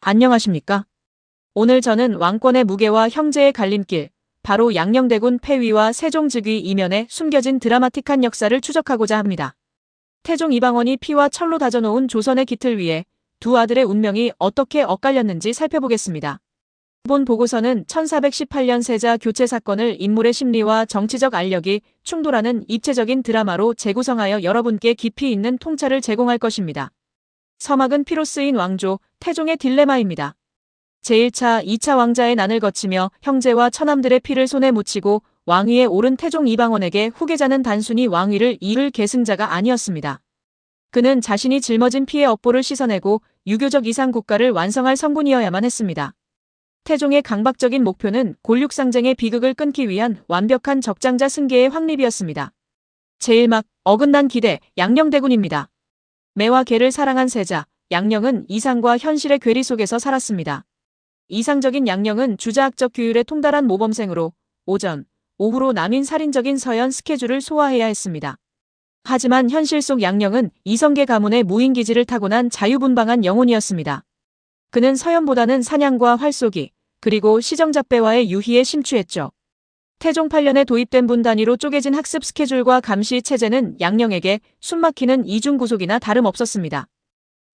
안녕하십니까? 오늘 저는 왕권의 무게와 형제의 갈림길, 바로 양녕대군 폐위와 세종 즉위 이면에 숨겨진 드라마틱한 역사를 추적하고자 합니다. 태종 이방원이 피와 철로 다져놓은 조선의 기틀 위에 두 아들의 운명이 어떻게 엇갈렸는지 살펴보겠습니다. 본 보고서는 1418년 세자 교체 사건을 인물의 심리와 정치적 알력이 충돌하는 입체적인 드라마로 재구성하여 여러분께 깊이 있는 통찰을 제공할 것입니다. 서막은 피로 쓰인 왕조, 태종의 딜레마입니다. 제1차, 2차 왕자의 난을 거치며 형제와 처남들의 피를 손에 묻히고 왕위에 오른 태종 이방원에게 후계자는 단순히 왕위를 이을 계승자가 아니었습니다. 그는 자신이 짊어진 피의 업보를 씻어내고 유교적 이상 국가를 완성할 성군이어야만 했습니다. 태종의 강박적인 목표는 골육상쟁의 비극을 끊기 위한 완벽한 적장자 승계의 확립이었습니다. 제1막, 어긋난 기대, 양녕대군입니다. 매와 개를 사랑한 세자, 양녕은 이상과 현실의 괴리 속에서 살았습니다. 이상적인 양녕은 주자학적 규율에 통달한 모범생으로 오전, 오후로 남인 살인적인 서연 스케줄을 소화해야 했습니다. 하지만 현실 속 양녕은 이성계 가문의 무인기지를 타고난 자유분방한 영혼이었습니다. 그는 서연보다는 사냥과 활쏘기, 그리고 시정잡배와의 유희에 심취했죠. 태종 8년에 도입된 분 단위로 쪼개진 학습 스케줄과 감시 체제는 양녕에게 숨막히는 이중구속이나 다름없었습니다.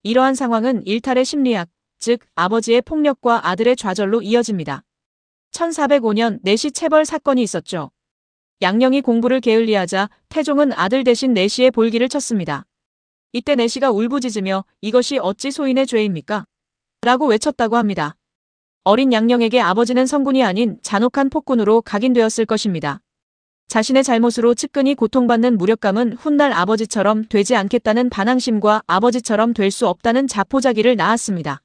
이러한 상황은 일탈의 심리학, 즉 아버지의 폭력과 아들의 좌절로 이어집니다. 1405년 내시 체벌 사건이 있었죠. 양녕이 공부를 게을리하자 태종은 아들 대신 내시의 볼기를 쳤습니다. 이때 내시가 울부짖으며 이것이 어찌 소인의 죄입니까? 라고 외쳤다고 합니다. 어린 양녕에게 아버지는 성군이 아닌 잔혹한 폭군으로 각인되었을 것입니다. 자신의 잘못으로 측근히 고통받는 무력감은 훗날 아버지처럼 되지 않겠다는 반항심과 아버지처럼 될 수 없다는 자포자기를 낳았습니다.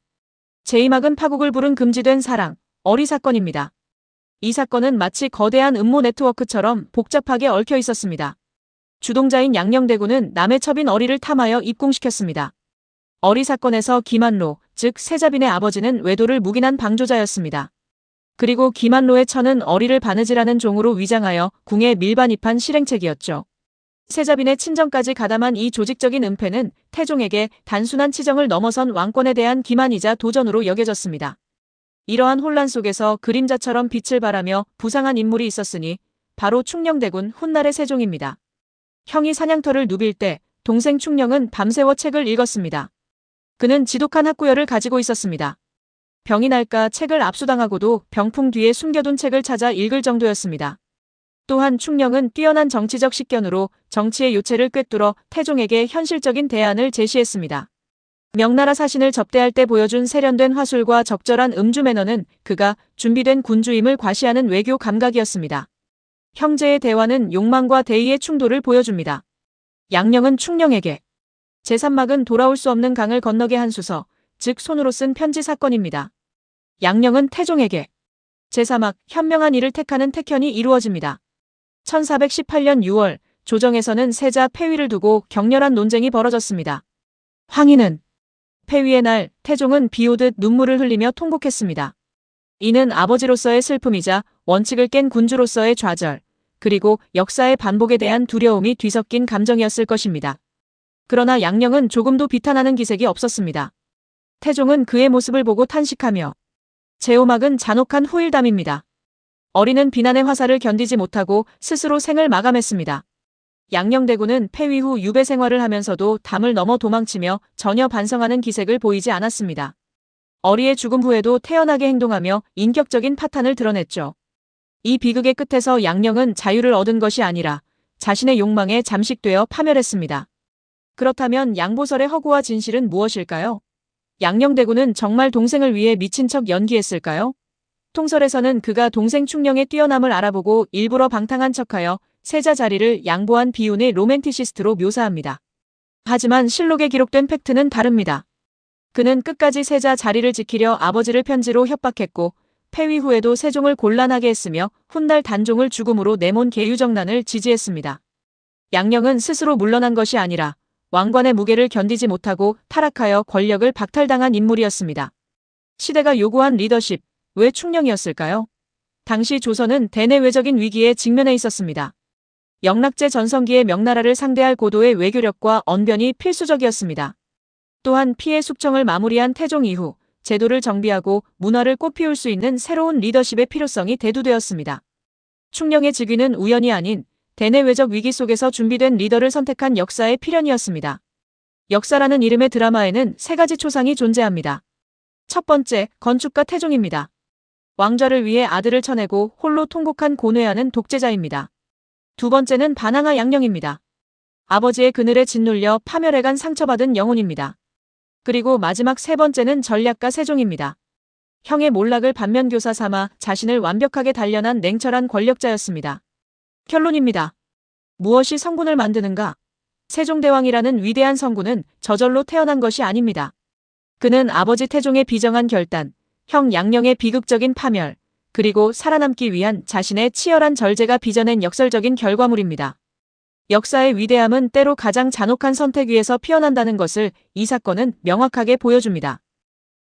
제2막은 파국을 부른 금지된 사랑, 어리 사건입니다. 이 사건은 마치 거대한 음모 네트워크처럼 복잡하게 얽혀 있었습니다. 주동자인 양녕대군은 남의 첩인 어리를 탐하여 입궁시켰습니다. 어리 사건에서 김한로, 즉 세자빈의 아버지는 외도를 묵인한 방조자였습니다. 그리고 김한로의 처는 어리를 바느질하는 종으로 위장하여 궁에 밀반입한 실행책이었죠. 세자빈의 친정까지 가담한 이 조직적인 은폐는 태종에게 단순한 치정을 넘어선 왕권에 대한 기만이자 도전으로 여겨졌습니다. 이러한 혼란 속에서 그림자처럼 빛을 발하며 부상한 인물이 있었으니 바로 충녕대군 훗날의 세종입니다. 형이 사냥터를 누빌 때 동생 충녕은 밤새워 책을 읽었습니다. 그는 지독한 학구열을 가지고 있었습니다. 병이 날까 책을 압수당하고도 병풍 뒤에 숨겨둔 책을 찾아 읽을 정도였습니다. 또한 충녕은 뛰어난 정치적 식견으로 정치의 요체를 꿰뚫어 태종에게 현실적인 대안을 제시했습니다. 명나라 사신을 접대할 때 보여준 세련된 화술과 적절한 음주 매너는 그가 준비된 군주임을 과시하는 외교 감각이었습니다. 형제의 대화는 욕망과 대의의 충돌을 보여줍니다. 양녕은 충녕에게 제3막은 돌아올 수 없는 강을 건너게 한 수서, 즉 손으로 쓴 편지 사건입니다. 양녕은 태종에게 제4막 현명한 일을 택하는 택현이 이루어집니다. 1418년 6월 조정에서는 세자 폐위를 두고 격렬한 논쟁이 벌어졌습니다. 황희는 폐위의 날 태종은 비오듯 눈물을 흘리며 통곡했습니다. 이는 아버지로서의 슬픔이자 원칙을 깬 군주로서의 좌절, 그리고 역사의 반복에 대한 두려움이 뒤섞인 감정이었을 것입니다. 그러나 양녕은 조금도 비탄하는 기색이 없었습니다. 태종은 그의 모습을 보고 탄식하며 제5막은 잔혹한 후일담입니다. 어린은 비난의 화살을 견디지 못하고 스스로 생을 마감했습니다. 양녕대군은 폐위 후 유배 생활을 하면서도 담을 넘어 도망치며 전혀 반성하는 기색을 보이지 않았습니다. 어리의 죽음 후에도 태연하게 행동하며 인격적인 파탄을 드러냈죠. 이 비극의 끝에서 양녕은 자유를 얻은 것이 아니라 자신의 욕망에 잠식되어 파멸했습니다. 그렇다면 양보설의 허구와 진실은 무엇일까요? 양녕대군은 정말 동생을 위해 미친 척 연기했을까요? 통설에서는 그가 동생 충녕의 뛰어남을 알아보고 일부러 방탕한 척하여 세자 자리를 양보한 비운의 로맨티시스트로 묘사합니다. 하지만 실록에 기록된 팩트는 다릅니다. 그는 끝까지 세자 자리를 지키려 아버지를 편지로 협박했고 폐위 후에도 세종을 곤란하게 했으며 훗날 단종을 죽음으로 내몬 계유정난을 지지했습니다. 양녕은 스스로 물러난 것이 아니라 왕관의 무게를 견디지 못하고 타락하여 권력을 박탈당한 인물이었습니다. 시대가 요구한 리더십, 왜 충녕이었을까요? 당시 조선은 대내외적인 위기에 직면해 있었습니다. 영락제 전성기의 명나라를 상대할 고도의 외교력과 언변이 필수적이었습니다. 또한 피해 숙청을 마무리한 태종 이후 제도를 정비하고 문화를 꽃피울 수 있는 새로운 리더십의 필요성이 대두되었습니다. 충령의 즉위는 우연이 아닌 대내외적 위기 속에서 준비된 리더를 선택한 역사의 필연이었습니다. 역사라는 이름의 드라마에는 세 가지 초상이 존재합니다. 첫 번째, 건축가 태종입니다. 왕좌를 위해 아들을 쳐내고 홀로 통곡한 고뇌하는 독재자입니다. 두 번째는 반항아 양령입니다. 아버지의 그늘에 짓눌려 파멸해간 상처받은 영혼입니다. 그리고 마지막 세 번째는 전략가 세종입니다. 형의 몰락을 반면교사 삼아 자신을 완벽하게 단련한 냉철한 권력자였습니다. 결론입니다. 무엇이 성군을 만드는가? 세종대왕이라는 위대한 성군은 저절로 태어난 것이 아닙니다. 그는 아버지 태종의 비정한 결단, 형 양령의 비극적인 파멸, 그리고 살아남기 위한 자신의 치열한 절제가 빚어낸 역설적인 결과물입니다. 역사의 위대함은 때로 가장 잔혹한 선택 위에서 피어난다는 것을 이 사건은 명확하게 보여줍니다.